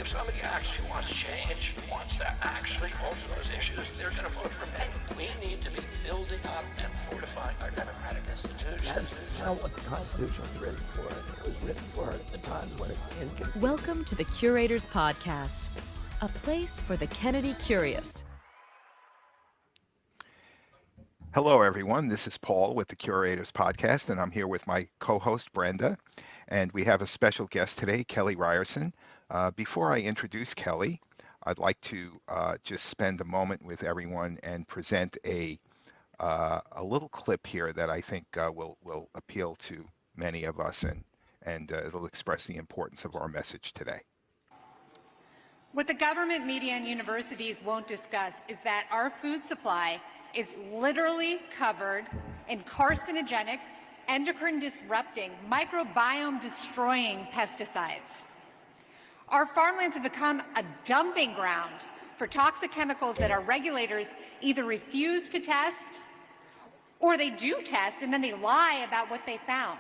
if somebody actually wants change, wants to actually alter those issues, they're going to vote for me. We need to be building up and fortifying our democratic institutions. That's not what the Constitution was written for. It was written for the times when it's inconvenient. Welcome to the Curators Podcast, a place for the Kennedy curious. Hello, everyone. This is Paul with the Curators Podcast, and I'm here with my co-host, Brenda, and we have a special guest today, Kelly Ryerson. Before I introduce Kelly, I'd like to just spend a moment with everyone and present a little clip here that I think will appeal to many of us, and it'll express the importance of our message today. What the government, media, and universities won't discuss is that our food supply is literally covered in carcinogenic, endocrine-disrupting, microbiome-destroying pesticides. Our farmlands have become a dumping ground for toxic chemicals that our regulators either refuse to test or they do test and then they lie about what they found.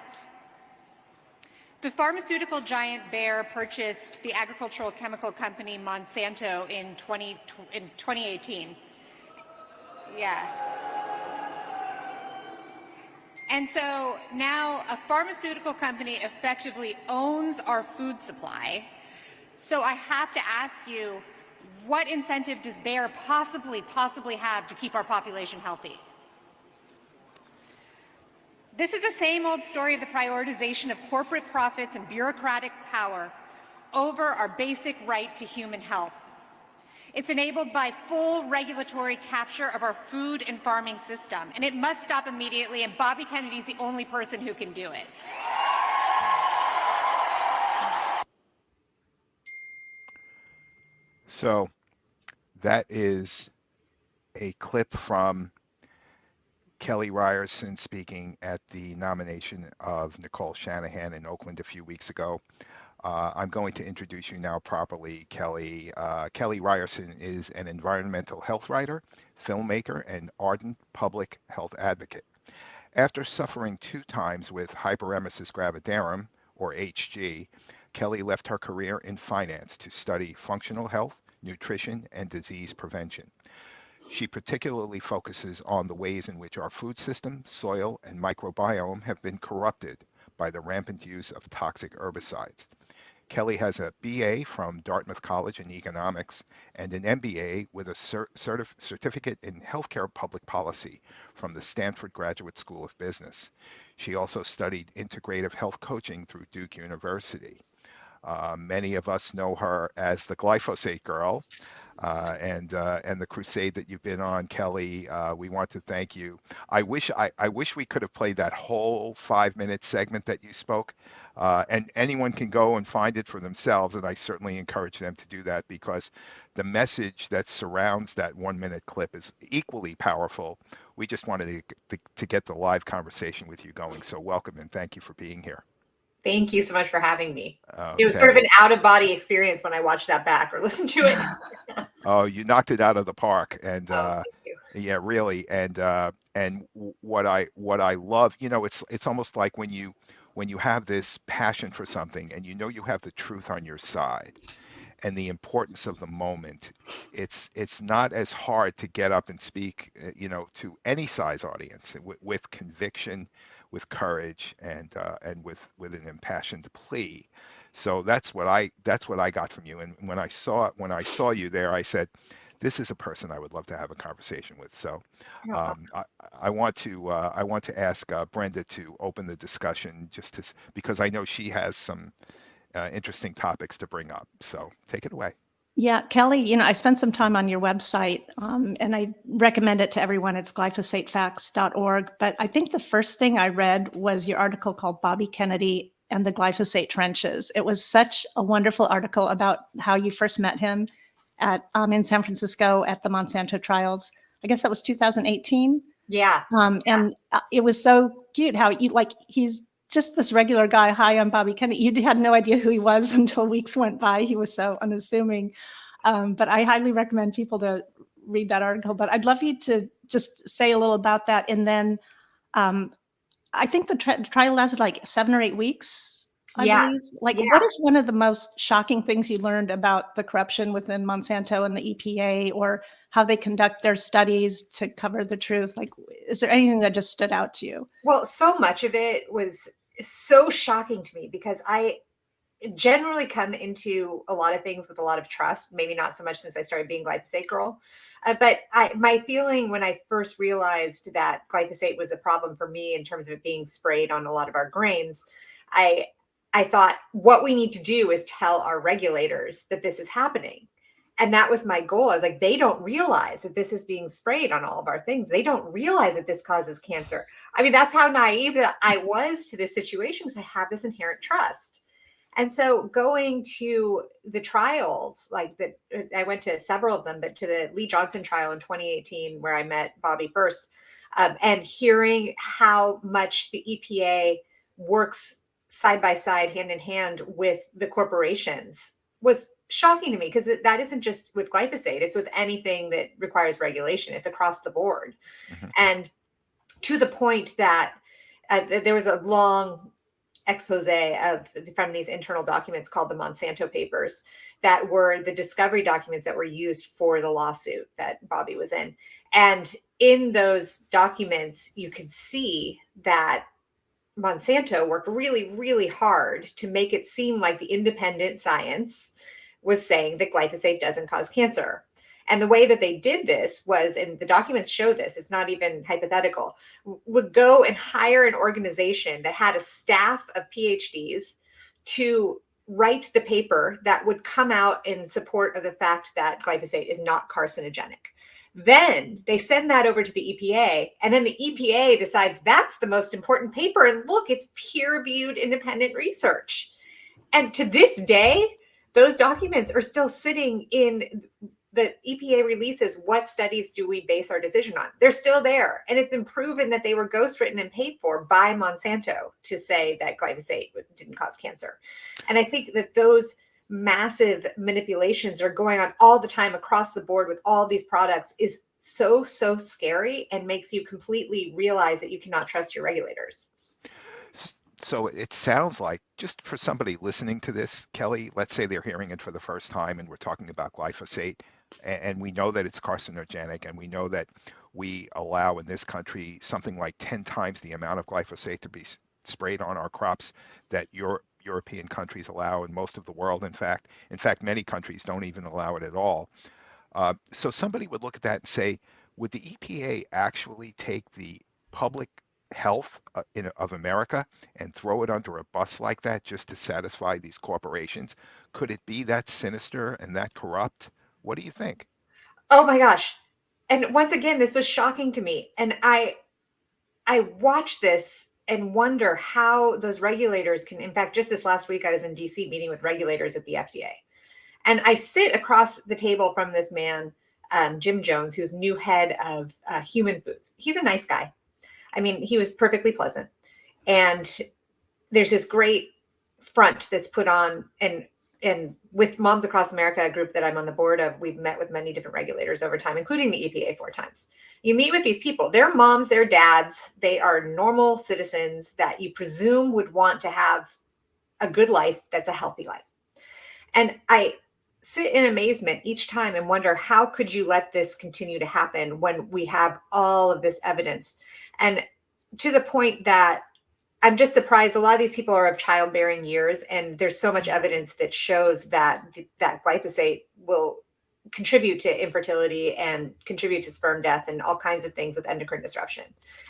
The pharmaceutical giant Bayer purchased the agricultural chemical company Monsanto in 2018. Yeah. And so now a pharmaceutical company effectively owns our food supply. So I have to ask you, what incentive does Bayer possibly have to keep our population healthy? This is the same old story of the prioritization of corporate profits and bureaucratic power over our basic right to human health. It's enabled by full regulatory capture of our food and farming system, and it must stop immediately, and Bobby Kennedy's the only person who can do it. So that is a clip from Kelly Ryerson speaking at the nomination of Nicole Shanahan in Oakland a few weeks ago. I'm going to introduce you now properly, Kelly. Kelly Ryerson is an environmental health writer, filmmaker, and ardent public health advocate. After suffering 2 times with hyperemesis gravidarum, or HG, Kelly left her career in finance to study functional health, nutrition, and disease prevention. She particularly focuses on the ways in which our food system, soil, and microbiome have been corrupted by the rampant use of toxic herbicides. Kelly has a BA from Dartmouth College in economics and an MBA with a certificate in healthcare public policy from the Stanford Graduate School of Business. She also studied Integrative Health Coaching through Duke University. Many of us know her as the Glyphosate Girl, and the crusade that you've been on, Kelly. We want to thank you. I wish we could have played that whole 5-minute segment that you spoke, and anyone can go and find it for themselves, and I certainly encourage them to do that, because the message that surrounds that 1-minute clip is equally powerful. We just wanted to get the live conversation with you going, so welcome and thank you for being here. Thank you so much for having me. Okay. It was sort of an out-of-body experience when I watched that back or listened to it. Oh, you knocked it out of the park, and Thank you. yeah, really. And what I love, it's almost like when you have this passion for something, and you have the truth on your side, and the importance of the moment. It's not as hard to get up and speak, to any size audience with conviction, with courage, and with an impassioned plea. So that's what I got from you. And when I saw you there, I said, this is a person I would love to have a conversation with. So Awesome. I want to ask Brenda to open the discussion, because I know she has some interesting topics to bring up. So take it away. Yeah, Kelly, I spent some time on your website, and I recommend it to everyone. It's glyphosatefacts.org. But I think the first thing I read was your article called Bobby Kennedy and the Glyphosate Trenches. It was such a wonderful article about how you first met him at in San Francisco at the Monsanto trials. I guess that was 2018. Yeah. And it was so cute how he's just this regular guy. Hi, I'm Bobby Kennedy. You had no idea who he was until weeks went by. He was so unassuming. But I highly recommend people to read that article. But I'd love you to just say a little about that. And then I think the trial lasted like 7 or 8 weeks. I Yeah. believe. Like, Yeah. what is one of the most shocking things you learned about the corruption within Monsanto and the EPA, or how they conduct their studies to cover the truth? Like, is there anything that just stood out to you? Well, so much of it was so shocking to me because I generally come into a lot of things with a lot of trust. Maybe not so much since I started being Glyphosate Girl, but my feeling when I first realized that glyphosate was a problem for me in terms of it being sprayed on a lot of our grains, I I thought what we need to do is tell our regulators that this is happening. And that was my goal. I was like, they don't realize that this is being sprayed on all of our things. They don't realize that this causes cancer. I mean, that's how naive that I was to this situation because I have this inherent trust. And so going to the trials, like that, I went to several of them, but to the Lee Johnson trial in 2018, where I met Bobby first, and hearing how much the EPA works side by side, hand in hand with the corporations was shocking to me because that isn't just with glyphosate, it's with anything that requires regulation. It's across the board. Mhm. And to the point that there was a long expose of from these internal documents called the Monsanto Papers that were the discovery documents that were used for the lawsuit that Bobby was in. And in those documents, you could see that Monsanto worked really, really hard to make it seem like the independent science was saying that glyphosate doesn't cause cancer. And the way that they did this was, and the documents show this, it's not even hypothetical, would go and hire an organization that had a staff of PhDs to write the paper that would come out in support of the fact that glyphosate is not carcinogenic. Then they send that over to the EPA, and then the EPA decides that's the most important paper. And look, it's peer-reviewed independent research. And to this day, those documents are still sitting in the EPA releases. What studies do we base our decision on? They're still there. And it's been proven that they were ghostwritten and paid for by Monsanto to say that glyphosate didn't cause cancer. And I think that those massive manipulations are going on all the time across the board with all these products is so scary and makes you completely realize that you cannot trust your regulators. So it sounds like, just for somebody listening to this, Kelly, let's say they're hearing it for the first time and we're talking about glyphosate, and we know that it's carcinogenic, and we know that we allow in this country something like 10 times the amount of glyphosate to be sprayed on our crops that European countries allow, and most of the world, in fact. In fact, many countries don't even allow it at all. So somebody would look at that and say, would the EPA actually take the public health of America and throw it under a bus like that just to satisfy these corporations? Could it be that sinister and that corrupt? What do you think? Oh my gosh. And once again, this was shocking to me. And I watch this and wonder how those regulators can, in fact, just this last week, I was in DC meeting with regulators at the FDA. And I sit across the table from this man, Jim Jones, who's new head of human foods. He's a nice guy. I mean, he was perfectly pleasant. And there's this great front that's put on, and with Moms Across America, a group that I'm on the board of, we've met with many different regulators over time, including the EPA 4 times. You meet with these people, they're moms, they're dads, they are normal citizens that you presume would want to have a good life that's a healthy life. And I sit in amazement each time and wonder, how could you let this continue to happen when we have all of this evidence? And to the point that I'm just surprised a lot of these people are of childbearing years, and there's so much evidence that shows that that glyphosate will contribute to infertility and contribute to sperm death and all kinds of things with endocrine disruption.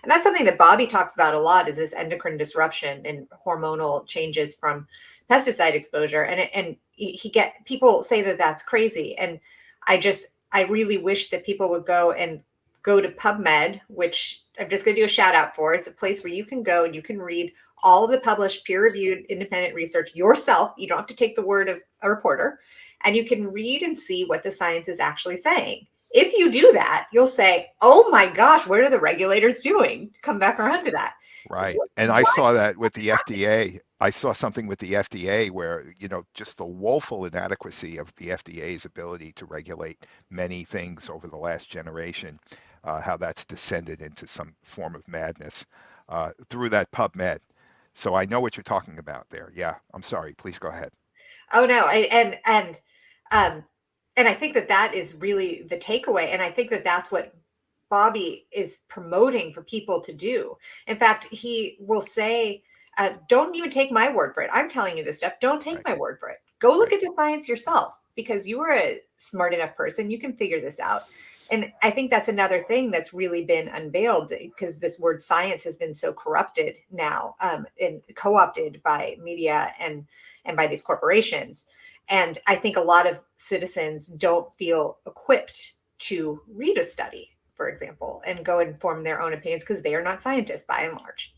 And that's something that Bobby talks about a lot, is this endocrine disruption and hormonal changes from pesticide exposure. And he people say that that's crazy. And I really wish that people would go to PubMed, which I'm just going to do a shout out for. It's a place where you can go and you can read all of the published peer-reviewed independent research yourself. You don't have to take the word of a reporter, and you can read and see what the science is actually saying. If you do that, you'll say, oh my gosh, what are the regulators doing? Come back around to that. Right. And I saw that with the FDA. I saw something with the FDA where, just the woeful inadequacy of the FDA's ability to regulate many things over the last generation, how that's descended into some form of madness through that PubMed. So I know what you're talking about there. Yeah, I'm sorry. Please go ahead. Oh no, and I think that that is really the takeaway, and I think that that's what Bobby is promoting for people to do. In fact, he will say, "Don't even take my word for it. I'm telling you this stuff. Don't take Right. my word for it. Go look Right. at the science yourself, because you are a smart enough person. You can figure this out." And I think that's another thing that's really been unveiled, because this word science has been so corrupted now, and co-opted by media and by these corporations. And I think a lot of citizens don't feel equipped to read a study, for example, and go and form their own opinions because they are not scientists by and large.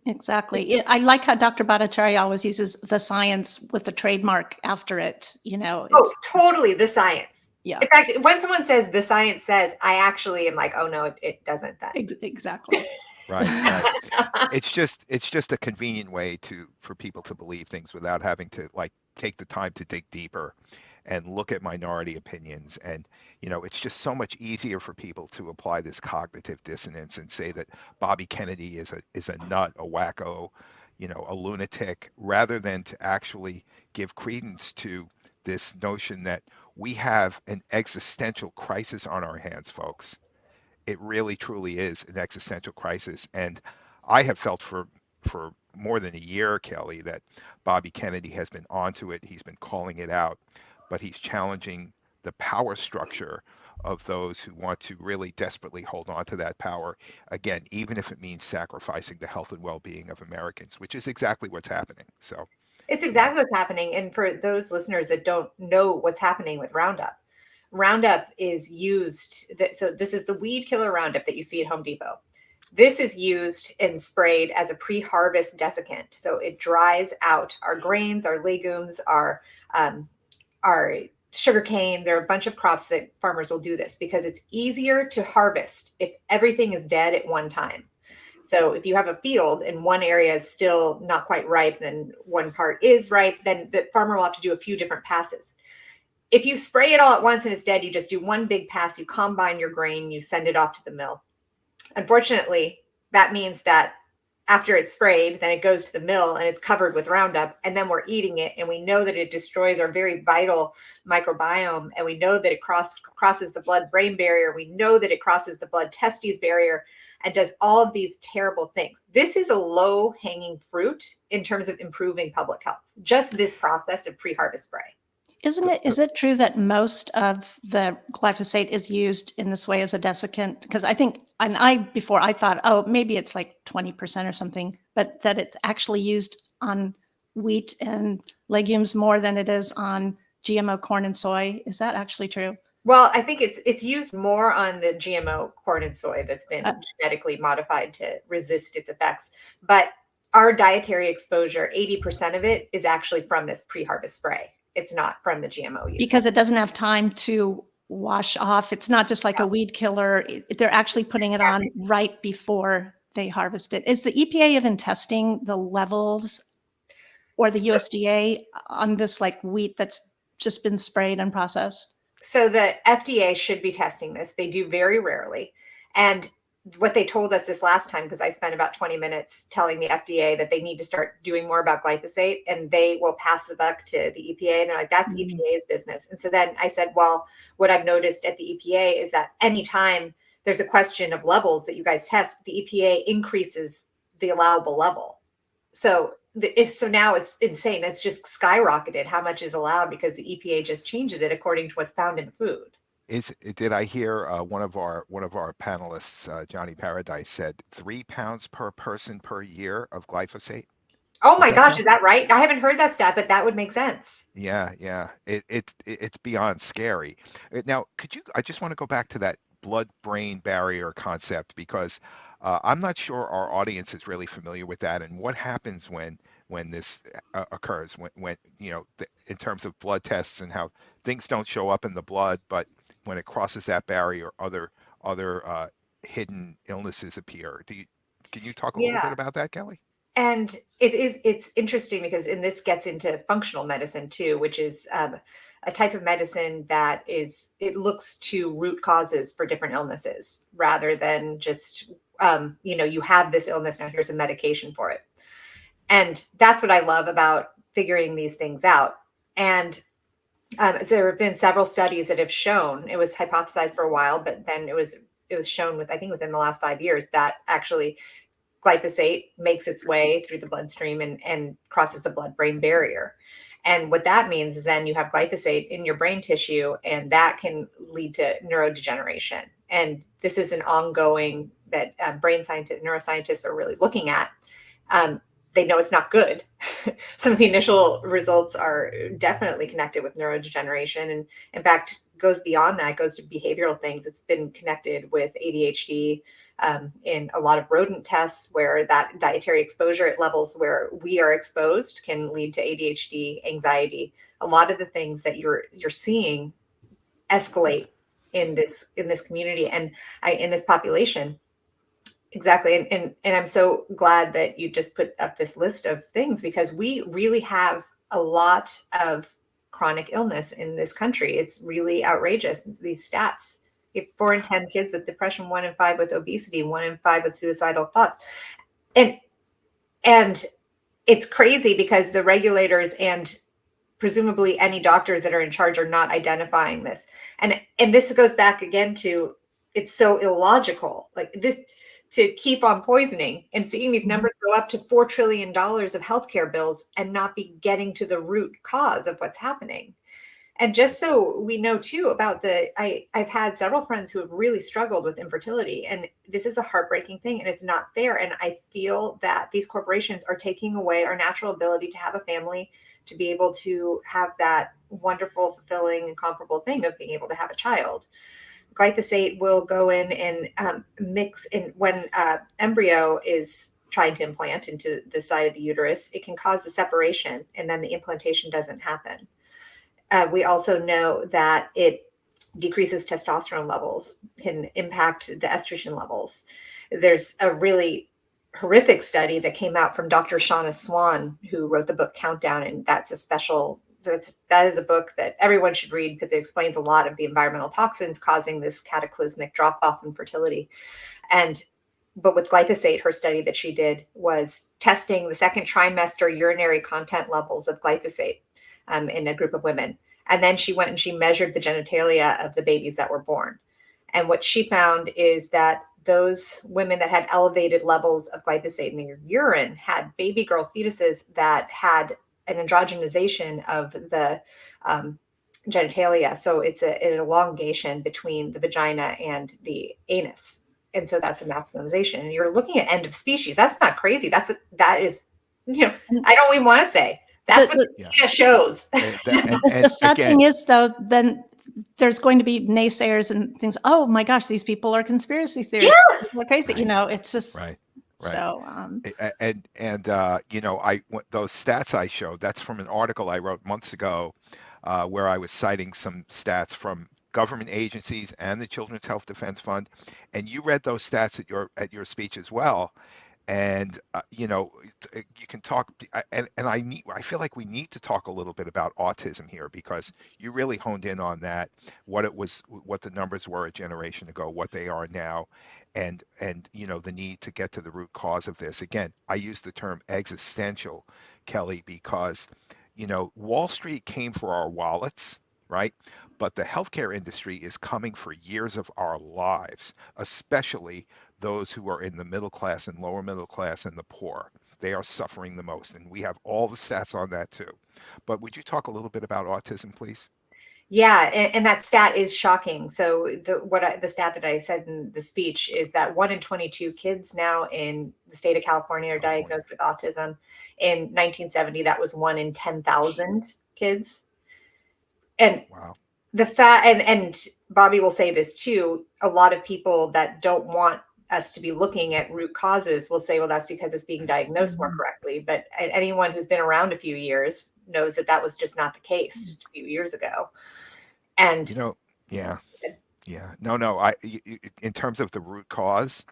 Exactly. I like how Dr. Bhattacharya always uses the science with the trademark after it. Oh, totally, the science. Yeah. In fact, when someone says the science says, I actually am like, oh no, it doesn't then. Exactly. Right. Right. It's just a convenient way for people to believe things without having to like take the time to dig deeper and look at minority opinions. And it's just so much easier for people to apply this cognitive dissonance and say that Bobby Kennedy is a nut, a wacko, a lunatic, rather than to actually give credence to this notion that we have an existential crisis on our hands, folks. It really truly is an existential crisis. And I have felt for more than a year, Kelly, that Bobby Kennedy has been onto it. He's been calling it out, but he's challenging the power structure of those who want to really desperately hold on to that power. Again, even if it means sacrificing the health and well-being of Americans, which is exactly what's happening. So It's exactly what's happening. And for those listeners that don't know what's happening with Roundup, Roundup is used. So this is the weed killer Roundup that you see at Home Depot. This is used and sprayed as a pre-harvest desiccant. So it dries out our grains, our legumes, our sugarcane. There are a bunch of crops that farmers will do this because it's easier to harvest if everything is dead at one time. So if you have a field and one area is still not quite ripe, then one part is ripe, then the farmer will have to do a few different passes. If you spray it all at once and it's dead, you just do one big pass, you combine your grain, you send it off to the mill. Unfortunately, that means that after it's sprayed, then it goes to the mill and it's covered with Roundup, and then we're eating it, and we know that it destroys our very vital microbiome, and we know that it crosses the blood-brain barrier, we know that it crosses the blood-testes barrier, and does all of these terrible things. This is a low-hanging fruit in terms of improving public health, just this process of pre-harvest spray. Is it true that most of the glyphosate is used in this way as a desiccant? Because before I thought, oh, maybe it's like 20% or something, but that it's actually used on wheat and legumes more than it is on GMO corn and soy. Is that actually true? Well, I think it's used more on the GMO corn and soy that's been genetically modified to resist its effects. But our dietary exposure, 80% of it is actually from this pre-harvest spray. It's not from the GMO use. Because it doesn't have time to wash off. It's not just like a weed killer. They're actually putting it on right before they harvest it. Is the EPA even testing the levels, or the USDA, on this like wheat that's just been sprayed and processed? So the FDA should be testing this. They do very rarely. And what they told us this last time, because I spent about 20 minutes telling the FDA that they need to start doing more about glyphosate, and they will pass the buck to the EPA. And they're like, that's EPA's business. And so then I said, well, what I've noticed at the EPA is that anytime there's a question of levels that you guys test, the EPA increases the allowable level. So now it's insane. It's just skyrocketed how much is allowed because the EPA just changes it according to what's found in the food. Did I hear one of our panelists, Johnny Paradise, said 3 pounds per person per year of glyphosate? Oh my gosh, is that right? I haven't heard that stat, but that would make sense. Yeah. It's beyond scary. Now, I just want to go back to that blood-brain barrier concept, because I'm not sure our audience is really familiar with that, and what happens when this occurs, when in terms of blood tests and how things don't show up in the blood, but when it crosses that barrier, other hidden illnesses appear. Can you talk a little bit about that, Kelly? And it's interesting because this gets into functional medicine too, which is a type of medicine that it looks to root causes for different illnesses rather than just you have this illness, now here's a medication for it. And that's what I love about figuring these things out. And there have been several studies that have shown, it was hypothesized for a while, but then it was shown with, I think within the last 5 years, that actually glyphosate makes its way through the bloodstream and crosses the blood-brain barrier. And what that means is then you have glyphosate in your brain tissue, and that can lead to neurodegeneration. And this is an ongoing that brain scientists, neuroscientists are really looking at. They know it's not good. Some of the initial results are definitely connected with neurodegeneration, and in fact goes beyond that, goes to behavioral things. It's been connected with ADHD in a lot of rodent tests, where that dietary exposure at levels where we are exposed can lead to ADHD, anxiety. A lot of the things that you're seeing escalate in this community and in this population. Exactly. And I'm so glad that you just put up this list of things, because we really have a lot of chronic illness in this country. It's really outrageous. These stats, you have 4 in 10 kids with depression, 1 in 5 with obesity, 1 in 5 with suicidal thoughts. And it's crazy because the regulators and presumably any doctors that are in charge are not identifying this. And this goes back again to, it's so illogical. Like this, to keep on poisoning and seeing these numbers go up to $4 trillion of healthcare bills and not be getting to the root cause of what's happening. And just so we know too about I've had several friends who have really struggled with infertility, and this is a heartbreaking thing and it's not fair. And I feel that these corporations are taking away our natural ability to have a family, to be able to have that wonderful, fulfilling, and comparable thing of being able to have a child. Glyphosate will go in and mix in when embryo is trying to implant into the side of the uterus. It can cause the separation, and then the implantation doesn't happen. We also know that it decreases testosterone levels, can impact the estrogen levels. There's a really horrific study that came out from Dr. Shauna Swan, who wrote the book Countdown, and that is a book that everyone should read, because it explains a lot of the environmental toxins causing this cataclysmic drop off in fertility. But with glyphosate, her study that she did was testing the second trimester urinary content levels of glyphosate in a group of women. And then she went and she measured the genitalia of the babies that were born. And what she found is that those women that had elevated levels of glyphosate in their urine had baby girl fetuses that had an androgenization of the genitalia. So it's an elongation between the vagina and the anus. And so that's a masculinization. And you're looking at end of species. That's not crazy. That's what that is. I don't even want to say. That's what the data shows. The sad thing is, though, then there's going to be naysayers and things. Oh my gosh, these people are conspiracy theorists. Yes! People are crazy. It's just Right. So, those stats I showed, that's from an article I wrote months ago, where I was citing some stats from government agencies and the Children's Health Defense Fund, and you read those stats at your speech as well. And you can talk, and I feel like we need to talk a little bit about autism here, because you really honed in on that, what the numbers were a generation ago, what they are now, and the need to get to the root cause of this. Again, I use the term existential, Kelly, because Wall Street came for our wallets, right? But the healthcare industry is coming for years of our lives, especially those who are in the middle class and lower middle class and the poor. They are suffering the most, and we have all the stats on that too. But would you talk a little bit about autism, please? Yeah, and that stat is shocking. So the stat that I said in the speech is that 1 in 22 kids now in the state of California are diagnosed with autism. In 1970, that was 1 in 10,000 kids. And wow. The fact, and Bobby will say this too, a lot of people that don't want us to be looking at root causes will say, well, that's because it's being diagnosed more correctly. But anyone who's been around a few years knows that that was just not the case just a few years ago. And no, in terms of the root cause,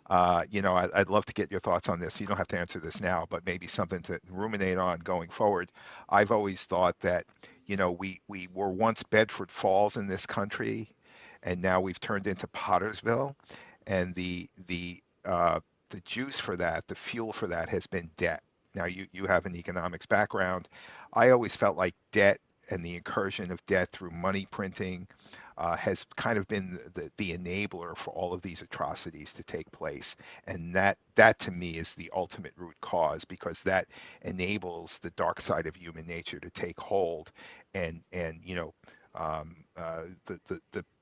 I'd love to get your thoughts on this. You don't have to answer this now, but maybe something to ruminate on going forward. I've always thought that, we were once Bedford Falls in this country, and now we've turned into Pottersville, and the juice for that, the fuel for that has been debt. Now, you have an economics background. I always felt like debt and the incursion of debt through money printing has kind of been the enabler for all of these atrocities to take place. And that to me is the ultimate root cause, because that enables the dark side of human nature to take hold, and the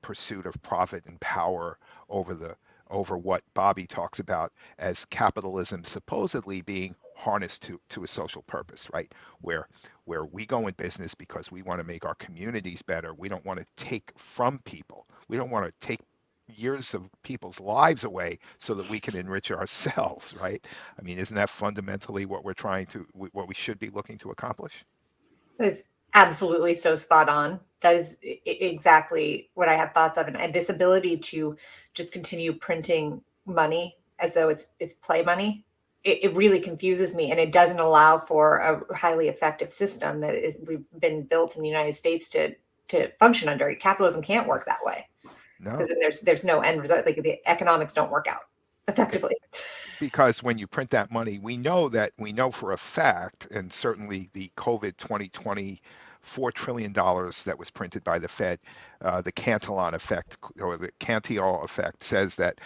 pursuit of profit and power over what Bobby talks about as capitalism supposedly being harnessed to a social purpose, right? Where we go in business because we want to make our communities better. We don't want to take from people. We don't want to take years of people's lives away so that we can enrich ourselves, right? I mean, isn't that fundamentally what what we should be looking to accomplish? That is absolutely so spot on. That is exactly what I have thoughts of. And this ability to just continue printing money as though it's play money, it really confuses me. And it doesn't allow for a highly effective system that we've been built in the United States to function under. Capitalism can't work that way, No. because there's no end result. Like, the economics don't work out effectively. Because when you print that money, we know for a fact, and certainly the COVID 2020 $4 trillion that was printed by the Fed, the Cantillon effect, or the Cantillon effect, says that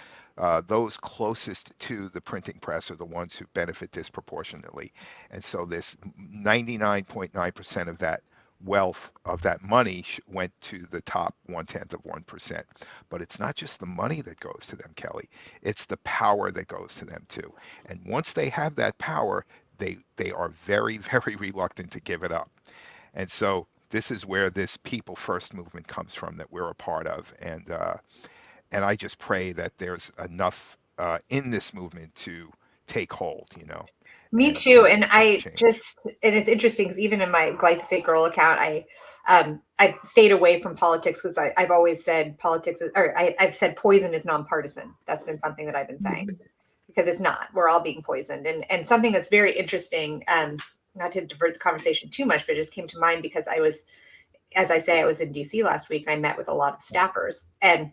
those closest to the printing press are the ones who benefit disproportionately. And so this 99.9% of that wealth, of that money, went to the top 1/10%. But it's not just the money that goes to them, Kelly. It's the power that goes to them too. And once they have that power, they are very, very reluctant to give it up. And so this is where this people first movement comes from, that we're a part of. And I just pray that there's enough in this movement to take hold, Me and too. And change. and it's interesting because even in my Glyphosate Girl account, I've stayed away from politics because I've always said I've said poison is nonpartisan. That's been something that I've been saying, because it's not. We're all being poisoned. And something that's very interesting, not to divert the conversation too much, but it just came to mind because as I say, I was in DC last week and I met with a lot of staffers. And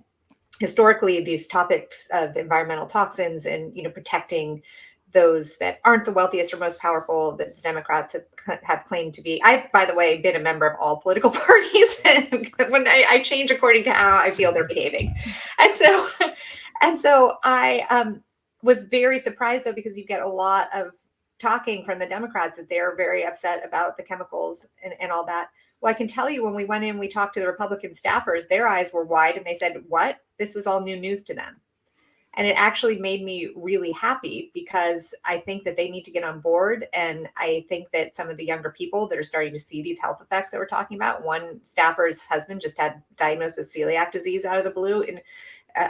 historically, these topics of environmental toxins and protecting those that aren't the wealthiest or most powerful, that the Democrats have claimed to be. I've, by the way, been a member of all political parties, and when I change according to how I feel they're behaving. And so I was very surprised, though, because you get a lot of talking from the Democrats that they're very upset about the chemicals and all that. Well, I can tell you, when we went in, we talked to the Republican staffers, their eyes were wide and they said, what? This was all new news to them. And it actually made me really happy, because I think that they need to get on board. And I think that some of the younger people that are starting to see these health effects that we're talking about, one staffer's husband just had diagnosed with celiac disease out of the blue, and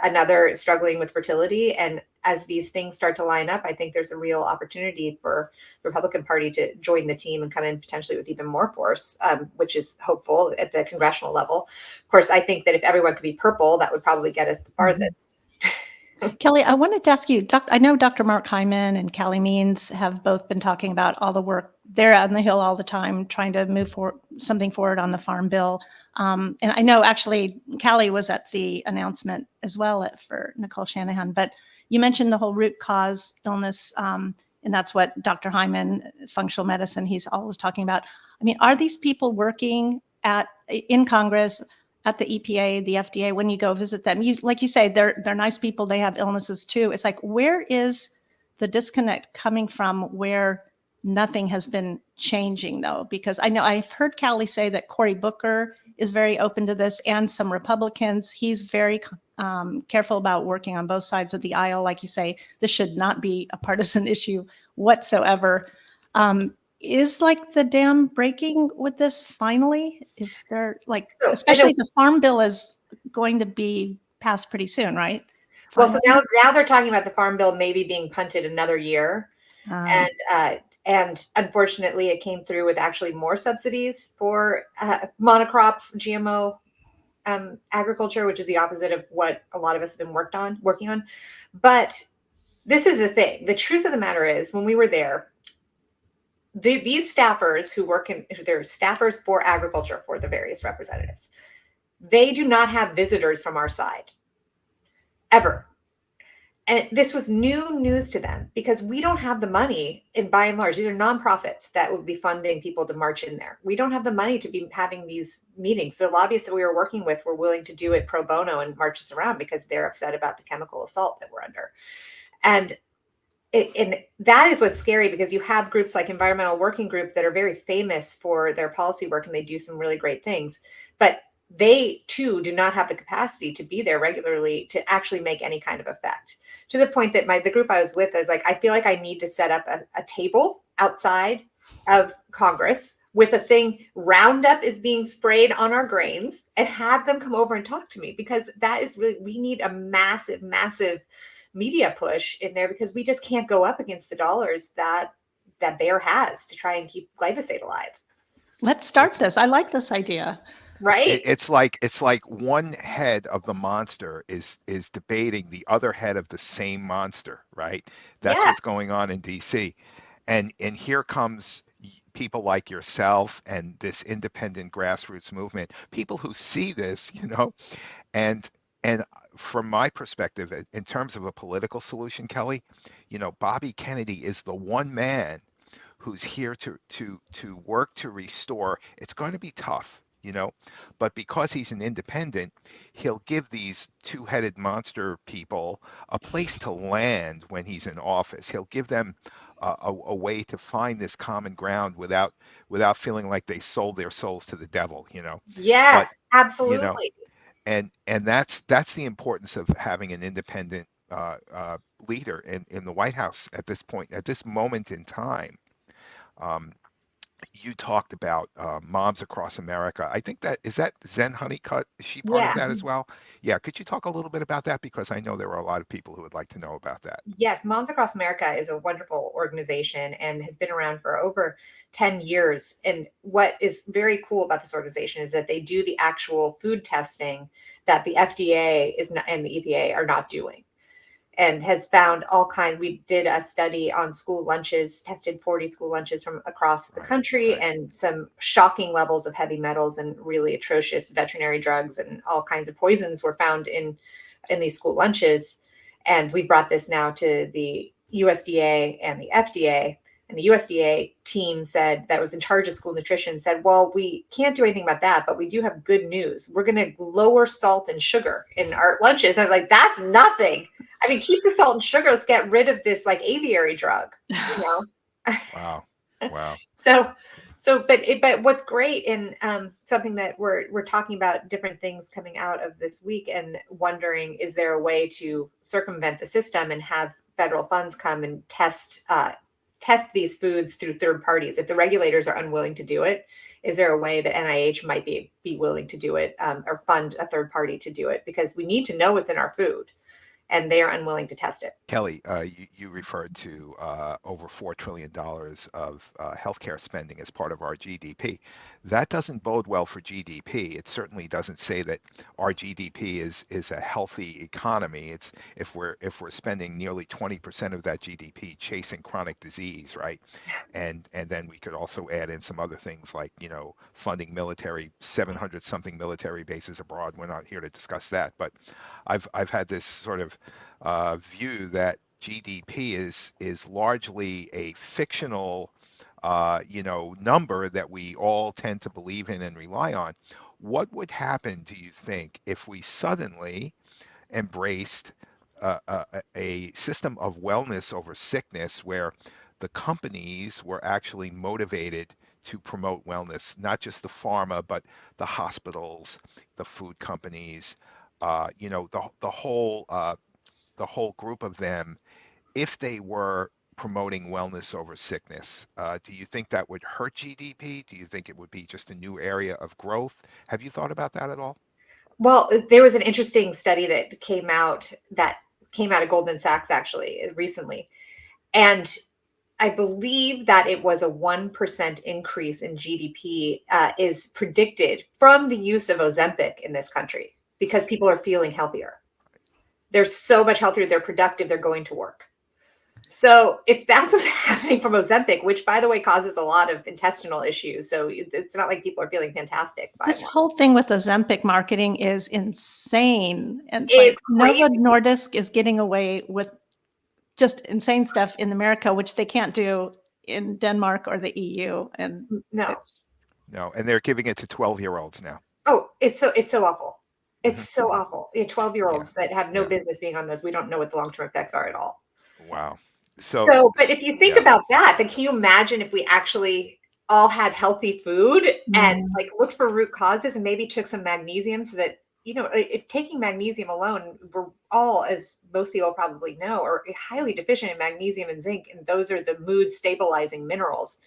another struggling with fertility. And as these things start to line up, I think there's a real opportunity for the Republican Party to join the team and come in potentially with even more force, which is hopeful at the congressional level. Of course, I think that if everyone could be purple, that would probably get us the farthest. Kelly, I wanted to ask you, I know Dr. Mark Hyman and Callie Means have both been talking about all the work. They're out on the Hill all the time trying to move something forward on the Farm Bill. And I know actually Callie was at the announcement as well for Nicole Shanahan, but you mentioned the whole root cause illness, and that's what Dr. Hyman, functional medicine, he's always talking about. I mean, are these people working in Congress, at the EPA, the FDA, when you go visit them? Like you say, they're nice people. They have illnesses too. It's like, where is the disconnect coming from where nothing has been changing, though? Because I know I've heard Callie say that Cory Booker is very open to this, and some Republicans. He's very careful about working on both sides of the aisle. Like you say, this should not be a partisan issue whatsoever. Is like the dam breaking with this finally? Is there especially the Farm Bill is going to be passed pretty soon, right? Well, so now they're talking about the Farm Bill maybe being punted another year. And unfortunately, it came through with actually more subsidies for monocrop GMO agriculture, which is the opposite of what a lot of us have been working on. But this is the thing. The truth of the matter is, when we were there, these staffers who work they're staffers for agriculture, for the various representatives, they do not have visitors from our side ever. And this was new news to them because we don't have the money, and by and large, these are nonprofits that would be funding people to march in there. We don't have the money to be having these meetings. The lobbyists that we were working with were willing to do it pro bono and march us around because they're upset about the chemical assault that we're under. And that is what's scary, because you have groups like Environmental Working Group that are very famous for their policy work, and they do some really great things. But they too do not have the capacity to be there regularly to actually make any kind of effect. To the point that the group I was with is like, I feel like I need to set up a table outside of Congress with a thing, Roundup is being sprayed on our grains, and have them come over and talk to me, because that is really, we need a massive, massive media push in there, because we just can't go up against the dollars that Bayer has to try and keep glyphosate alive. Let's start this. I like this idea. Right. It's like one head of the monster is debating the other head of the same monster, right? That's Yes. what's going on in DC. And here comes people like yourself and this independent grassroots movement, people who see this, and from my perspective, in terms of a political solution, Kelly, Bobby Kennedy is the one man who's here to work to restore. It's going to be tough, but because he's an independent, he'll give these two-headed monster people a place to land when he's in office. He'll give them a way to find this common ground without feeling like they sold their souls to the devil, Yes, but, absolutely. and that's the importance of having an independent leader in the White House at this point, at this moment in time. You talked about Moms Across America. I think is that Zen Honeycutt? Is she part of that as well? Yeah. Could you talk a little bit about that? Because I know there are a lot of people who would like to know about that. Yes, Moms Across America is a wonderful organization and has been around for over 10 years. And what is very cool about this organization is that they do the actual food testing that the FDA and the EPA are not doing, and has found all kinds. We did a study on school lunches, tested 40 school lunches from across the country, and some shocking levels of heavy metals and really atrocious veterinary drugs and all kinds of poisons were found in these school lunches. And we brought this now to the USDA and the FDA. And the USDA team that was in charge of school nutrition said, well, we can't do anything about that, but we do have good news. We're going to lower salt and sugar in our lunches. I was like, that's nothing. I mean, keep the salt and sugar. Let's get rid of this like aviary drug, Wow. But what's great, and something that we're talking about different things coming out of this week, and wondering, is there a way to circumvent the system and have federal funds come and test these foods through third parties? If the regulators are unwilling to do it, is there a way that NIH might be willing to do it, or fund a third party to do it? Because we need to know what's in our food, and they are unwilling to test it. Kelly, you referred to over $4 trillion of healthcare spending as part of our GDP. That doesn't bode well for GDP. It certainly doesn't say that our GDP is a healthy economy. It's if we're spending nearly 20% of that GDP chasing chronic disease, right? And then we could also add in some other things like funding 700 something military bases abroad. We're not here to discuss that, but I've had this sort of view that GDP is largely a fictional number that we all tend to believe in and rely on. What would happen, do you think, if we suddenly embraced a system of wellness over sickness, where the companies were actually motivated to promote wellness, not just the pharma, but the hospitals, the food companies, the whole group of them, if they were promoting wellness over sickness? Do you think that would hurt GDP? Do you think it would be just a new area of growth? Have you thought about that at all? Well, there was an interesting study that came out of Goldman Sachs actually recently. And I believe that it was a 1% increase in GDP is predicted from the use of Ozempic in this country, because people are feeling healthier. They're so much healthier. They're productive. They're going to work. So if that's what's happening from Ozempic, which by the way causes a lot of intestinal issues, so it's not like people are feeling fantastic by This it. whole thing with Ozempic marketing is insane. And it's It's like Novo crazy. Nordisk is getting away with just insane stuff in America, which they can't do in Denmark or the EU. And No. it's No, and they're giving it to 12-year-olds now. Oh, it's so awful. It's Mhm. so awful. 12-year-olds that have no Yeah. business being on those. We don't know what the long-term effects are at all. Wow. So, but if you think yeah. about that, then can you imagine if we actually all had healthy food and like looked for root causes and maybe took some magnesium so that, if taking magnesium alone, we're all, as most people probably know, are highly deficient in magnesium and zinc, and those are the mood stabilizing minerals.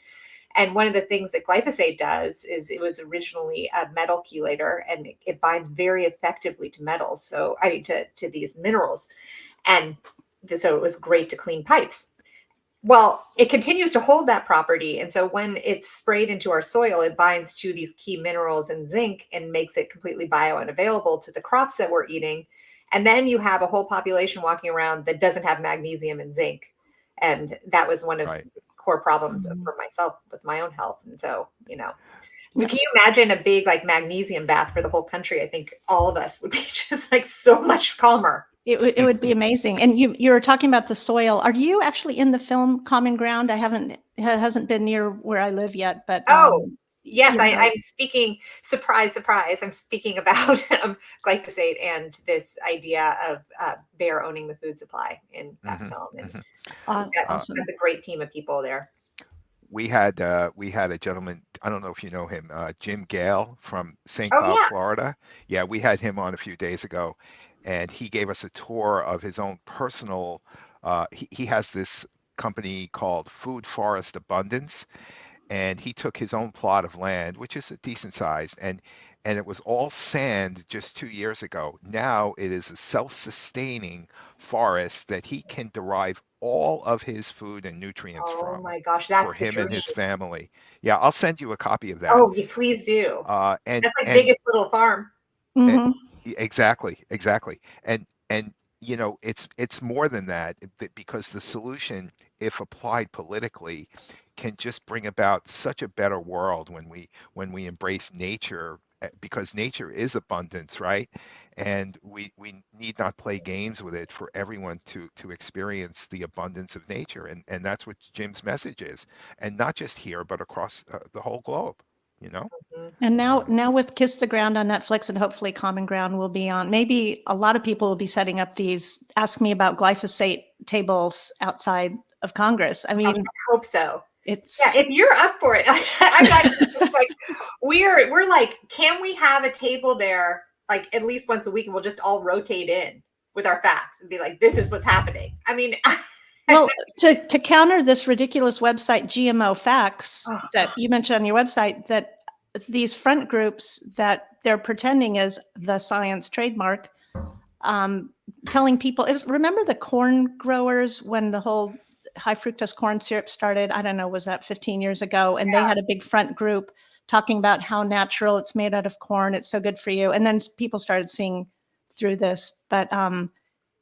And one of the things that glyphosate does is it was originally a metal chelator, and it binds very effectively to metals. So I mean to these minerals. And so it was great to clean pipes. Well, it continues to hold that property. And so when it's sprayed into our soil, it binds to these key minerals and zinc and makes it completely biounavailable to the crops that we're eating. And then you have a whole population walking around that doesn't have magnesium and zinc. And that was one of Right. the core problems for myself with my own health. And so, can you imagine a big like magnesium bath for the whole country? I think all of us would be just like so much calmer. It would be amazing. And you were talking about the soil. Are you actually in the film Common Ground? It hasn't been near where I live yet, but Yes, I'm speaking, surprise, surprise. I'm speaking about glyphosate and this idea of Bayer owning the food supply in that film. And awesome. that's a great team of people there. We had a gentleman, I don't know if you know him, Jim Gale from St. Cloud, Florida. Yeah, we had him on a few days ago, and he gave us a tour of his own personal, he has this company called Food Forest Abundance, and he took his own plot of land, which is a decent size, and it was all sand just 2 years ago. Now it is a self-sustaining forest that he can derive all of his food and nutrients Oh from my gosh, that's for the him and dream. his family. Yeah, I'll send you a copy of that. Oh, you please do. And that's like biggest little farm. Exactly. And it's more than that, because the solution, if applied politically, can just bring about such a better world when we embrace nature, because nature is abundance, right? And we need not play games with it for everyone to experience the abundance of nature. And that's what Jim's message is. And not just here, but across the whole globe, And now with Kiss the Ground on Netflix, and hopefully Common Ground will be on, maybe a lot of people will be setting up these Ask Me About Glyphosate tables outside of Congress. I mean, I hope so. It's if you're up for it, I'm like, we're like, can we have a table there like at least once a week, and we'll just all rotate in with our facts and be like, this is what's happening. I mean, well, to counter this ridiculous website GMO Facts that you mentioned on your website, that these front groups that they're pretending is the science trademark, telling people, remember the corn growers when the whole high fructose corn syrup started? I don't know, was that 15 years ago? And they had a big front group talking about how natural it's made out of corn. It's so good for you. And then people started seeing through this. But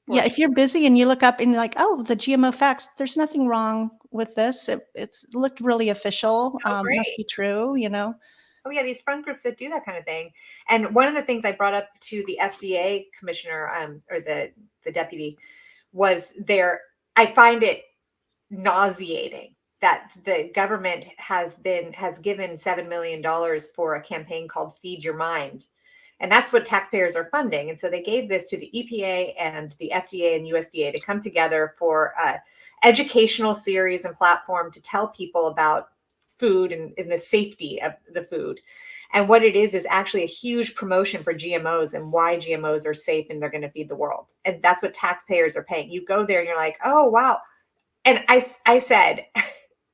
yeah, if you're busy and you look up and you're like, oh, the GMO Facts, there's nothing wrong with this. It's looked really official. Must be true, Oh yeah, these front groups that do that kind of thing. And one of the things I brought up to the FDA commissioner, or the deputy, was I find it nauseating that the government has given $7 million for a campaign called Feed Your Mind. And that's what taxpayers are funding. And so they gave this to the EPA and the FDA and USDA to come together for an educational series and platform to tell people about food and the safety of the food. And what it is actually a huge promotion for GMOs and why GMOs are safe and they're going to feed the world. And that's what taxpayers are paying. You go there and you're like, oh, wow. And I said,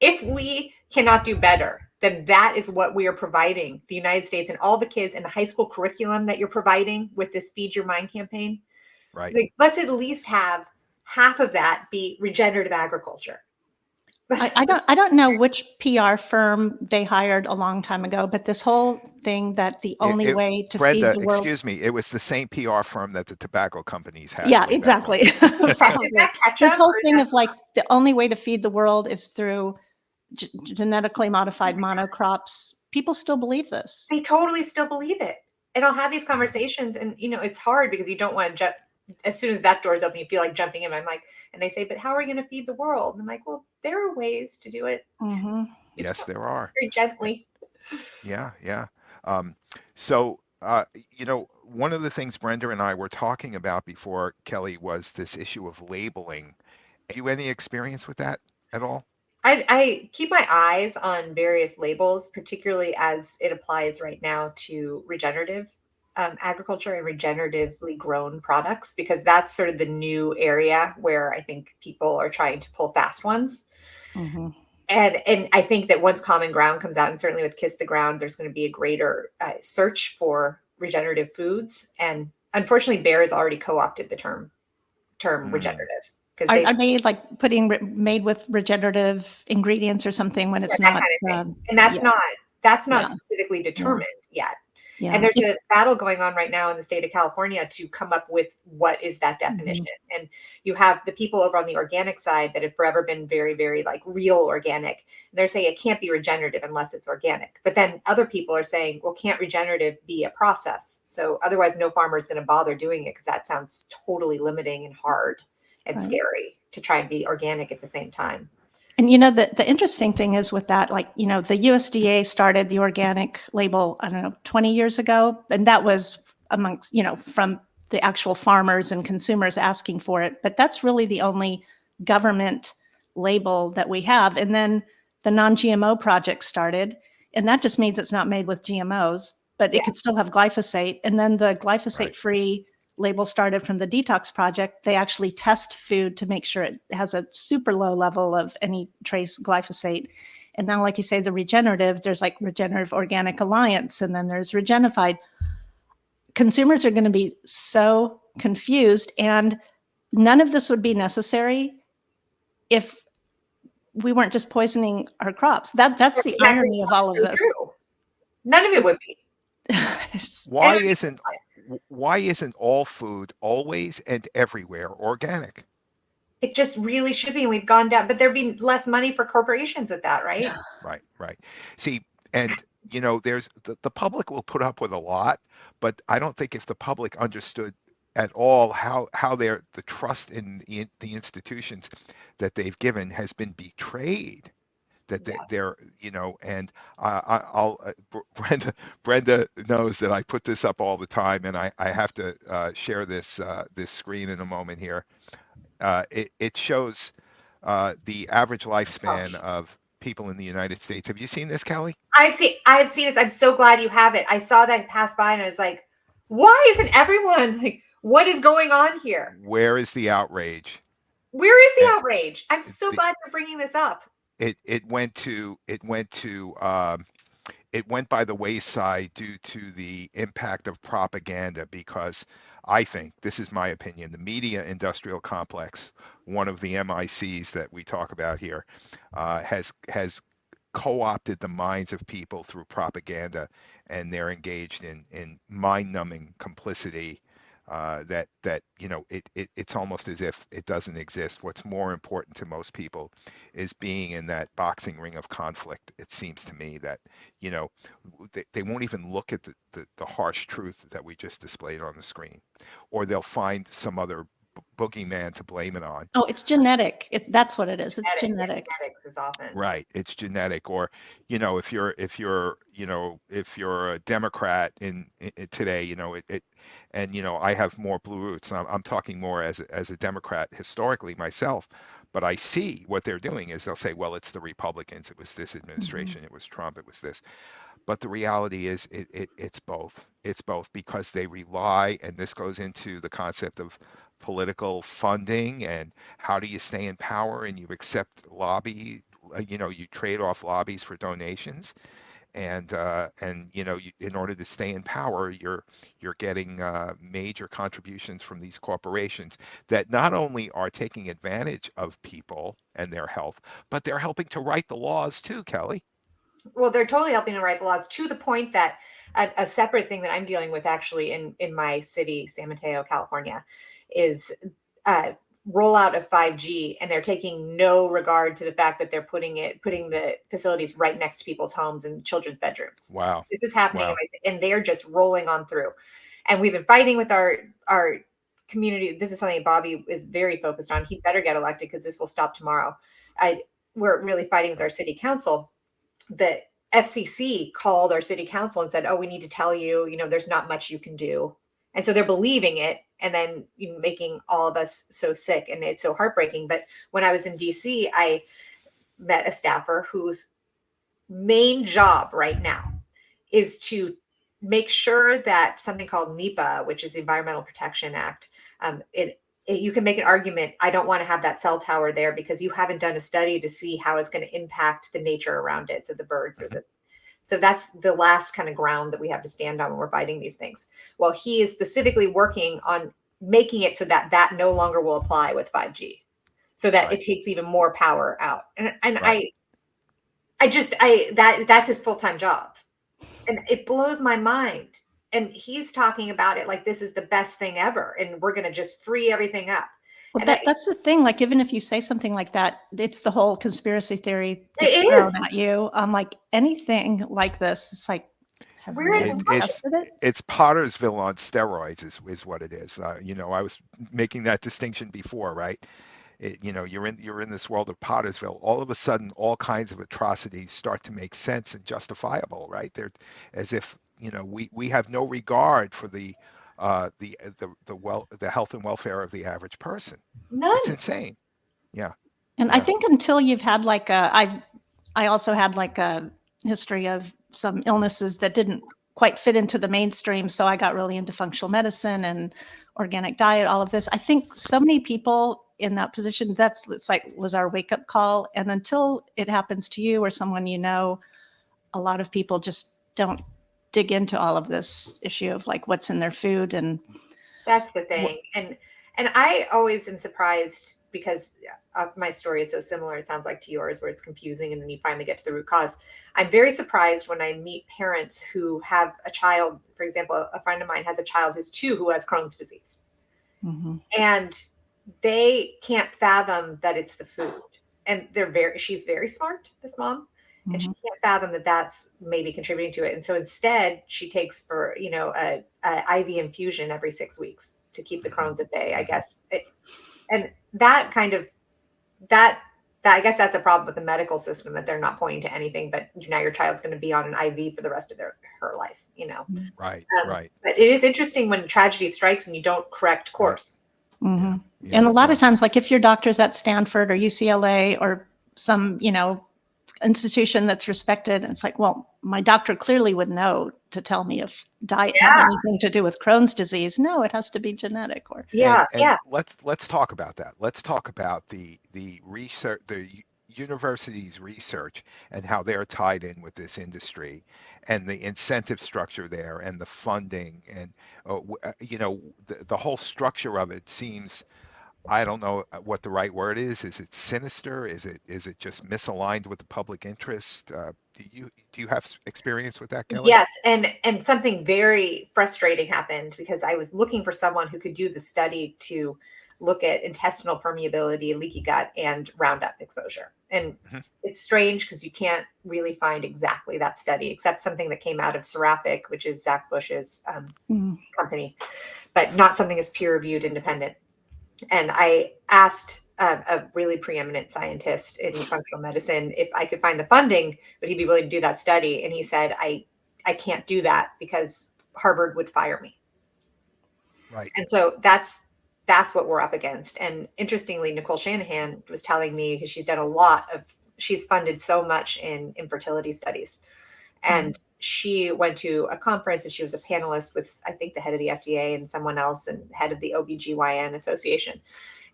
if we cannot do better, then that is what we are providing the United States and all the kids in the high school curriculum that you're providing with this Feed Your Mind campaign. Right. Like, let's at least have half of that be regenerative agriculture. I don't know which PR firm they hired a long time ago, but this whole thing that the only way to feed Brenda, the world. excuse me, it was the same PR firm that the tobacco companies had Yeah, way back when. exactly. Is Probably. that ketchup? This whole or is thing that- of like the only way to feed the world is through genetically modified monocrops. People still believe this. I totally still believe it. And I'll have these conversations, and it's hard because you don't want to jump. As soon as that door's open, you feel like jumping in. I'm like, and they say, but how are we going to feed the world? And I'm like, well, there are ways to do it Mm-hmm. Yes, there are. very gently. Yeah, yeah. So, one of the things Brenda and I were talking about before, Kelly, was this issue of labeling. Have you any experience with that at all? I keep my eyes on various labels, particularly as it applies right now to regenerative agriculture and regeneratively grown products, because that's sort of the new area where I think people are trying to pull fast ones. Mm-hmm. And I think that once Common Ground comes out, and certainly with Kiss the Ground, there's going to be a greater search for regenerative foods. And unfortunately, Bayer has already co-opted the term regenerative. Are they like putting made with regenerative ingredients or something when it's that not? kind of thing. And that's not Yeah. specifically determined yet. Yeah. And there's a battle going on right now in the state of California to come up with what is that definition. Mm-hmm. And you have the people over on the organic side that have forever been very, very like real organic. And they're saying it can't be regenerative unless it's organic. But then other people are saying, well, can't regenerative be a process? So otherwise no farmer is going to bother doing it because that sounds totally limiting and hard and scary to try and be organic at the same time. And the interesting thing is with that, like, the USDA started the organic label, I don't know, 20 years ago. And that was amongst, from the actual farmers and consumers asking for it. But that's really the only government label that we have. And then the non-GMO project started. And that just means it's not made with GMOs, but it could still have glyphosate. And then the glyphosate-free label started from the Detox Project. They actually test food to make sure it has a super low level of any trace glyphosate. And now, like you say, the regenerative, there's like Regenerative Organic Alliance, and then there's Regenified. Consumers are going to be so confused, and none of this would be necessary if we weren't just poisoning our crops. That's the irony of all of this. True. None of it would be. Why isn't all food always and everywhere organic? It just really should be. And we've gone down, but there'd be less money for corporations with that, right? Right. See, and there's the public will put up with a lot, but I don't think if the public understood at all how the trust in the institutions that they've given has been betrayed. That they're, and Brenda knows that I put this up all the time, and I have to share this screen in a moment here. It shows the average lifespan of people in the United States. Have you seen this, Kelly? I've seen this. I'm so glad you have it. I saw that pass by, and I was like, why isn't everyone like, what is going on here? Where is the outrage? Where is the outrage? I'm so glad you're bringing this up. It went by the wayside due to the impact of propaganda, because I think, this is my opinion, the media industrial complex, one of the MICs that we talk about here, has co-opted the minds of people through propaganda, and they're engaged in mind-numbing complicity that it's almost as if it doesn't exist. What's more important to most people is being in that boxing ring of conflict. It seems to me that they won't even look at the harsh truth that we just displayed on the screen, or they'll find some other boogeyman to blame it on. Oh, it's genetic. That's what it is. It's genetic. Genetics is often right. It's genetic, or if you're a Democrat in today, and I have more blue roots. I'm talking more as a Democrat historically myself, but I see what they're doing is they'll say, well, it's the Republicans, it was this administration, it was Trump, it was this. But the reality is it's both. It's both, because they rely, and this goes into the concept of political funding and how do you stay in power, and you accept lobby, you trade off lobbies for donations. And in order to stay in power, you're getting major contributions from these corporations that not only are taking advantage of people and their health, but they're helping to write the laws too, Kelly. Well, they're totally helping to write the laws, to the point that a separate thing that I'm dealing with actually in my city, San Mateo, California, is rollout of 5G, and they're taking no regard to the fact that they're putting the facilities right next to people's homes and children's bedrooms. Wow. This is happening, Wow. and they're just rolling on through. And we've been fighting with our community. This is something Bobby is very focused on. He better get elected because this will stop tomorrow. We're really fighting with our city council. The FCC called our city council and said, "Oh, we need to tell you, there's not much you can do." And so they're believing it, and then making all of us so sick, and it's so heartbreaking. But when I was in DC, I met a staffer whose main job right now is to make sure that something called NEPA, which is the Environmental Protection Act, you can make an argument, I don't want to have that cell tower there because you haven't done a study to see how it's going to impact the nature around it. So the birds so that's the last kind of ground that we have to stand on when we're fighting these things. Well, he is specifically working on making it so that no longer will apply with 5G, so that it takes even more power out. And right. That's his full-time job. And it blows my mind. And he's talking about it like this is the best thing ever, and we're going to just free everything up. Well, that's the thing. Like, even if you say something like that, it's the whole conspiracy theory gets thrown at you. Like anything like this, it's like, it's Pottersville on steroids is what it is. I was making that distinction before, right? You're in this world of Pottersville. All of a sudden, all kinds of atrocities start to make sense and justifiable, right? They're as if we have no regard for the health and welfare of the average person. None. It's insane. Yeah. And I think until you've had I also had a history of some illnesses that didn't quite fit into the mainstream. So I got really into functional medicine and organic diet, all of this. I think so many people in that position, was our wake up call. And until it happens to you or someone a lot of people just don't dig into all of this issue of what's in their food. And that's the thing. And I always am surprised because my story is so similar, it sounds like, to yours, where it's confusing and then you finally get to the root cause. I'm very surprised when I meet parents who have a child. For example, a friend of mine has a child who's 2 who has Crohn's disease. Mm-hmm. And they can't fathom that it's the food. And she's very smart, this mom. And she can't fathom that that's maybe contributing to it. And so instead she takes for, a IV infusion every 6 weeks to keep the Crohn's at bay, I guess. And that kind of, that I guess that's a problem with the medical system, that they're not pointing to anything, but now your child's going to be on an IV for the rest of her life, Right, right. But it is interesting when tragedy strikes and you don't correct course. Mm-hmm. Yeah, and a lot of times, if your doctor's at Stanford or UCLA or some, institution that's respected, it's like, well, my doctor clearly would know to tell me if diet has anything to do with Crohn's disease. No, it has to be genetic. Or Let's talk about that. Let's talk about the research, the university's research, and how they're tied in with this industry, and the incentive structure there, and the funding, and the whole structure of it seems, I don't know what the right word is. Is it sinister? Is it just misaligned with the public interest? Do you have experience with that, Kelly? Yes, and something very frustrating happened because I was looking for someone who could do the study to look at intestinal permeability, leaky gut, and Roundup exposure. And it's strange because you can't really find exactly that study, except something that came out of Seraphic, which is Zach Bush's company, but not something that's peer-reviewed, independent. And I asked a really preeminent scientist in functional medicine if I could find the funding, would he be willing to do that study? And he said, I can't do that because Harvard would fire me. Right. And so that's what we're up against. And interestingly, Nicole Shanahan was telling me, because she's funded so much in infertility studies. And she went to a conference and she was a panelist with, I think, the head of the FDA and someone else, and head of the OBGYN Association.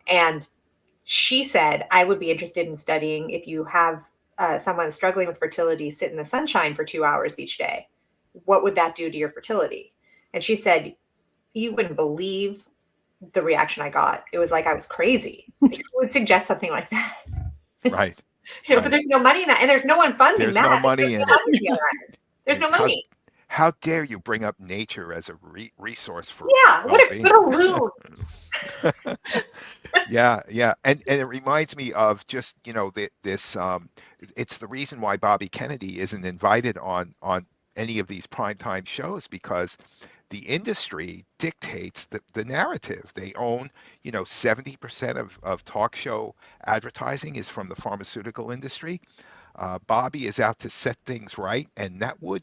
And she said, I would be interested in studying if you have someone struggling with fertility sit in the sunshine for 2 hours each day, what would that do to your fertility? And she said, you wouldn't believe the reaction I got. It was like I was crazy. Like, who would suggest something like that? Right. But Right. there's no money in that, and there's no one funding There's that. no money in it. There's no How- money. How dare you bring up nature as a resource for Yeah, what a well-being? loon. Yeah, and it reminds me of just this. It's the reason why Bobby Kennedy isn't invited on any of these primetime shows, because the industry dictates the narrative. They own 70% of talk show advertising is from the pharmaceutical industry. Bobby is out to set things right, and that would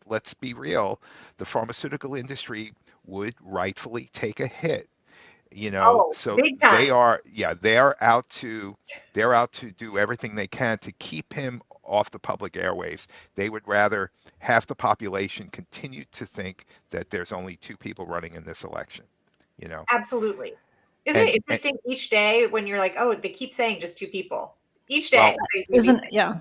let's be real, the pharmaceutical industry would rightfully take a hit. Oh, So big time. they're out to do everything they can to keep him off the public airwaves. They would rather half the population continue to think that there's only two people running in this election. Absolutely. Isn't And- it interesting each day when you're like, oh, they keep saying just two people each Well, day?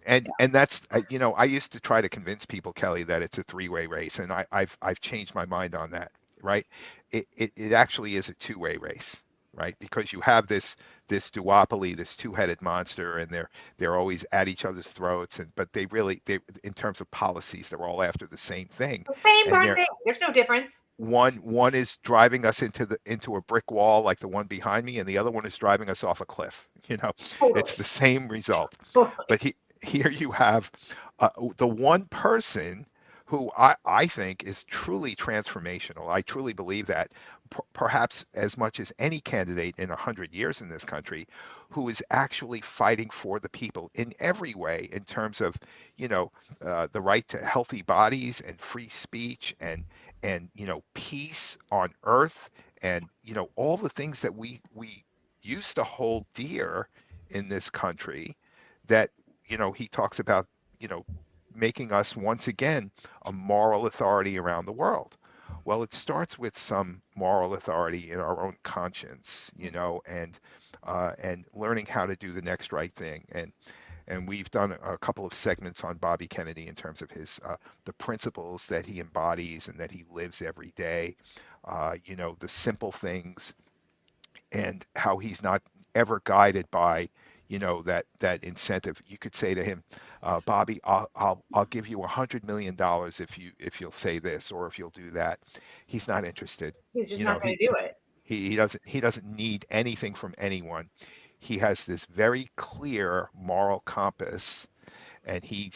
And that's I used to try to convince people, Kelly, that it's a three-way race, and I've changed my mind on that. Right? It actually is a two-way race, right? Because you have this duopoly, this two-headed monster, and they're always at each other's throats, but they in terms of policies, they're all after the same thing. The same And darn thing. There's no difference. One is driving us into a brick wall like the one behind me, and the other one is driving us off a cliff. Totally. It's the same result. Totally. But here you have the one person who I think is truly transformational. I truly believe that, perhaps as much as any candidate in 100 years in this country, who is actually fighting for the people in every way, in terms of the right to healthy bodies and free speech and peace on earth, and all the things that we used to hold dear in this country, that he talks about making us once again a moral authority around the world. Well, it starts with some moral authority in our own conscience, and learning how to do the next right thing. And we've done a couple of segments on Bobby Kennedy in terms of his the principles that he embodies and that he lives every day. The simple things, and how he's not ever guided by that incentive. You could say to him, Bobby, I'll give you $100 million if you'll say this, or if you'll do that. He's not interested. He's just not going to do it. He doesn't need anything from anyone. He has this very clear moral compass, and he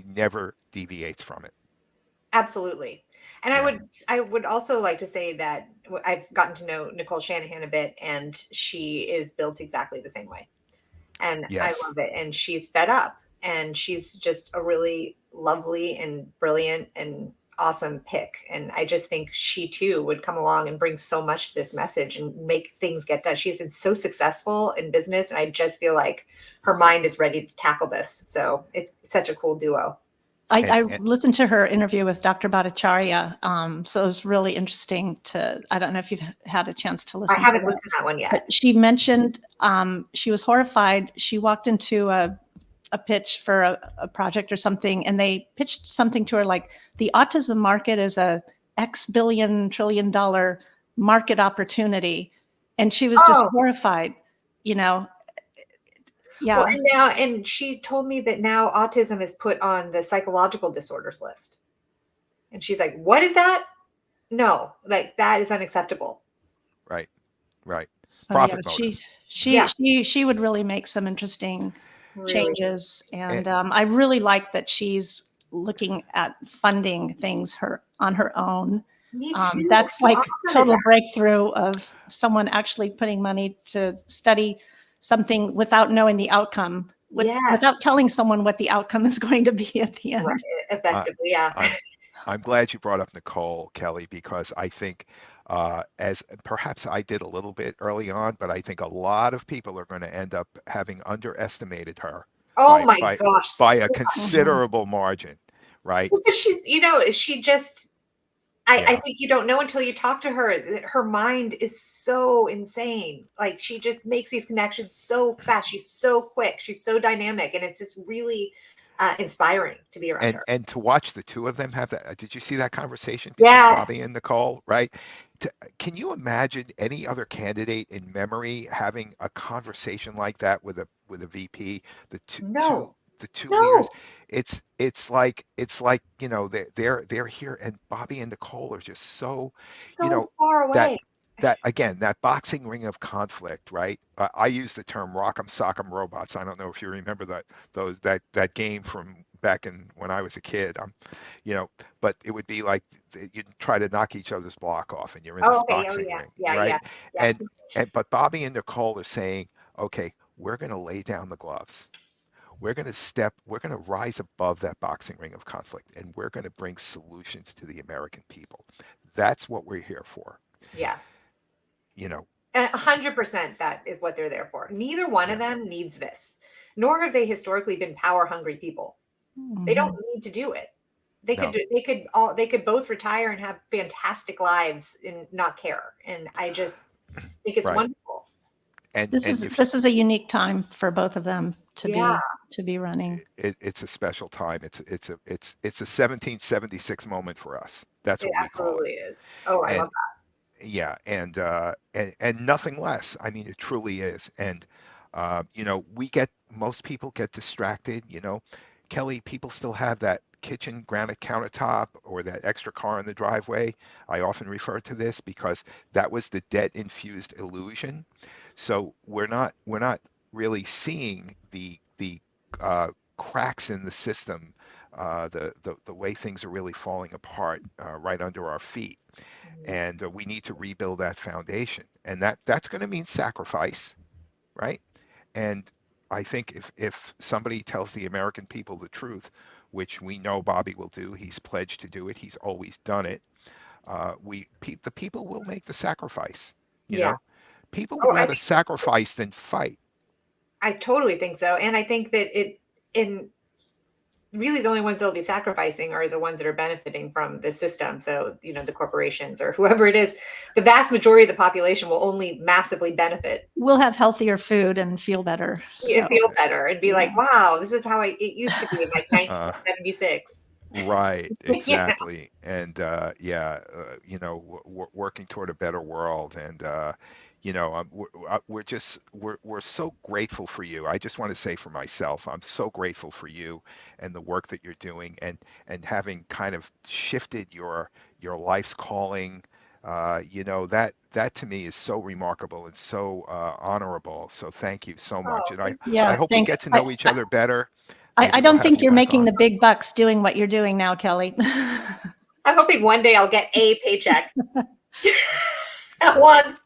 never deviates from it. Absolutely. And I would also like to say that I've gotten to know Nicole Shanahan a bit, and she is built exactly the same way. And Yes. I love it. And she's fed up, and she's just a really lovely and brilliant and awesome pick. And I just think she too would come along and bring so much to this message and make things get done. She's been so successful in business, and I just feel like her mind is ready to tackle this. So it's such a cool duo. I listened to her interview with Dr. Bhattacharya, so it was really interesting I don't know if you've had a chance to listen. I haven't listened to that one yet. But she mentioned she was horrified. She walked into a pitch for a project or something, and they pitched something to her like, the autism market is a X billion trillion dollar market opportunity. And she was just horrified, Yeah. Well, and she told me that now autism is put on the psychological disorders list. And she's like, what is that? No, like that is unacceptable. Right. So, Profit motive. Yeah. She would really make some interesting changes. And I really like that she's looking at funding things on her own. Me too. That's How like awesome is total that? breakthrough of someone actually putting money to study something without knowing the outcome, without telling someone what the outcome is going to be at the end. Right. Effectively, yeah. I'm glad you brought up Nicole, Kelly, because I think, as perhaps I did a little bit early on, but I think a lot of people are going to end up having underestimated her. Oh my gosh. By a considerable margin, right? Because she's, she just I think you don't know until you talk to her. Her mind is so insane. Like she just makes these connections so fast. She's so quick. She's so dynamic, and it's just really inspiring to be around her. And to watch the two of them have that. Did you see that conversation between Bobby Yes. and Nicole? Right? Can you imagine any other candidate in memory having a conversation like that with a VP? The No. two leaders. No. It's like they're here, and Bobby and Nicole are just so you So know far that away. that again, that boxing ring of conflict, right? I use the term rock'em sock'em robots. I don't know if you remember that game from back in when I was a kid. But it would be like you'd try to knock each other's block off, and you're in Oh, this okay. Oh, boxing yeah. ring, Yeah. Yeah. right? Yeah. But Bobby and Nicole are saying, okay, we're going to lay down the gloves. We're going to rise above that boxing ring of conflict, and we're going to bring solutions to the American people. That's what we're here for. Yes. You know, 100% that is what they're there for. Neither one of yeah, them needs this, nor have they historically been power hungry people. They don't need to do it. no, They could both retire and have fantastic lives and not care. And I just think it's right. wonderful. This And is if this is a unique time for both of them Yeah, to be running. it's a special time, it's a 1776 moment for us. That's it what we call it. absolutely is. Oh, I love And yeah, and nothing less. I mean, it truly is. And most people get distracted. Kelly, people still have that kitchen granite countertop or that extra car in the driveway. I often refer to this because that was the debt infused illusion. So we're not really seeing the cracks in the system, the way things are really falling apart right under our feet, that. and we need to rebuild that foundation, and that's going to mean sacrifice, right? And I think if somebody tells the American people the truth, which we know Bobby will do, he's pledged to do it, he's always done it. The people will make the sacrifice. You Yeah. know, people would Oh, rather sacrifice than fight. I totally think so. And I think that in really the only ones that'll be sacrificing are the ones that are benefiting from the system. So, the corporations or whoever it is, the vast majority of the population will only massively benefit. We'll have healthier food and feel better. And So feel better and be yeah. like, wow, this is how it used to be in like Uh, 1976. right, Yeah. exactly, and working toward a better world, and we're so grateful for you. I just want to say for myself, I'm so grateful for you and the work that you're doing, and having kind of shifted your life's calling. That to me is so remarkable and so honorable. So thank you so much, Oh, and thank you. Yeah, I hope we thanks. get to know each other better. I Maybe we'll don't have think you you're back making on. the big bucks doing what you're doing now, Kelly. I'm hoping one day I'll get a paycheck. One.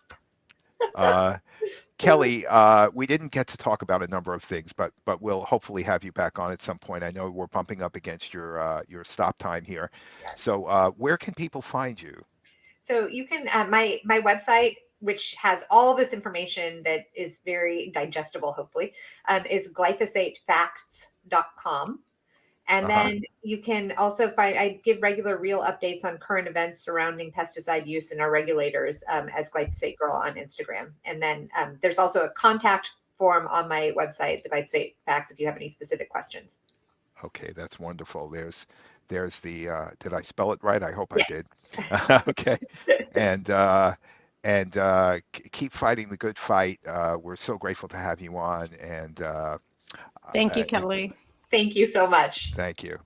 Kelly, we didn't get to talk about a number of things, but we'll hopefully have you back on at some point. I know we're bumping up against your stop time here. So where can people find you? So you can my website, which has all this information that is very digestible, hopefully, is glyphosatefacts.com. And then you can also I give regular real updates on current events surrounding pesticide use and our regulators as Glyphosate Girl on Instagram. And then there's also a contact form on my website, the Glyphosate Facts, if you have any specific questions. Okay, that's wonderful. There's the did I spell it right? I hope I Yeah. did. Okay. And keep fighting the good fight. We're so grateful to have you on, and Thank you, Kelly. Thank you so much. thank you.